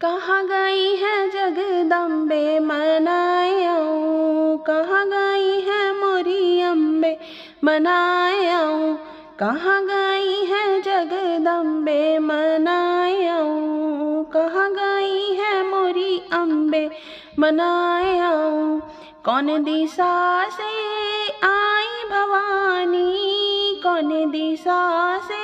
कहाँ गई है जगदम्बे मनायाऊँ, कहाँ गई है मोरी अम्बे मनायाऊँ, कहाँ गई है जगदम्बे मनायाऊँ, कहाँ गई है मोरी अम्बे मनायाऊँ। कौन दिशा से आई भवानी, कौन दिशा से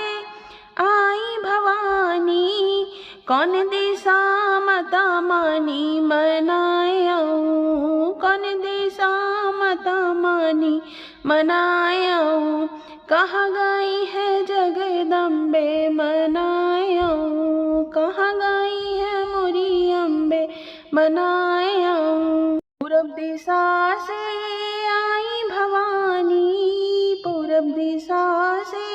आई भवानी, कौन दिशा माता मानी मनायाऊँ, कौन दिशा माता मानी मनायाऊँ। कहाँ गई है जगदम्बे मनायाऊँ, कहाँ गई है मोरी अम्बे मनायाऊँ। पूरब दिशा से आई भवानी, पूरब दिशा से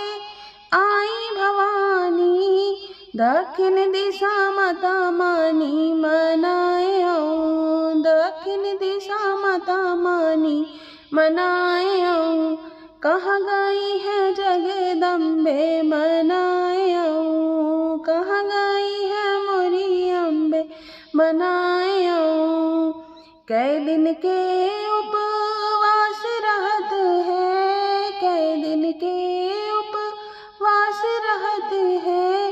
आई भवानी, दक्षिण दिशा माता मानी मनायाऊँ, दक्षिण दिशा माता मानी मनायाऊँ। कहाँ गई है जगदम्बे मनायाऊँ, कहाँ गई है मोरी अम्बे मनायाऊँ। कै दिन के उपवास रहत है, कै दिन के उपवास रहत है,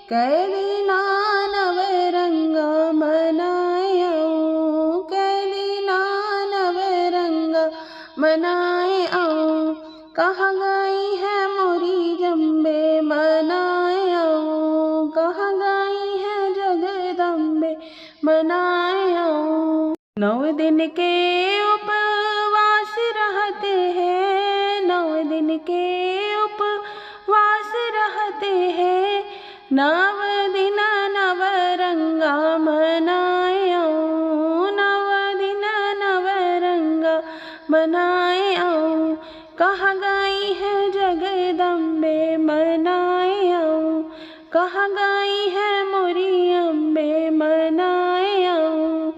कै दिना नवरंगा मनायाऊँ, कै दिना नवरंगा मनायाऊँ। कहाँ गई है मोरी जम्बे मनायाऊँ, कहाँ गई है जगदम्बे मनायाऊँ। 9 दिन के उपवास रहते हैं, 9 दिन के उपवास रहते हैं, 9 दिन नवरंगा मनायाऊँ, 9 दिन नवरंगा मनायाऊँ। कहाँ गई है जगदम्बे मनायाऊँ, कहाँ गई है मोरी अम्बे मनायाऊँ।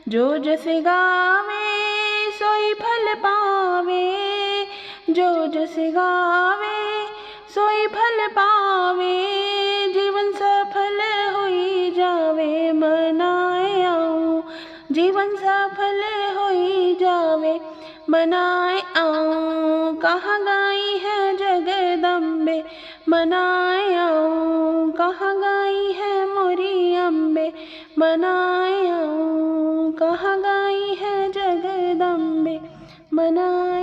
जो जस गावे सोई फल पावे, जो जस गावे सोई फल पावे, जीवन सफल होई जावे मनायाऊँ, जीवन सफल होई जावे मनायाऊँ। कहाँ गई है जगदम्बे मनायाऊँ, कहाँ गई है मोरी अम्बे मनायाऊँ, कहाँ गई है जगदम्बे मनायाऊँ।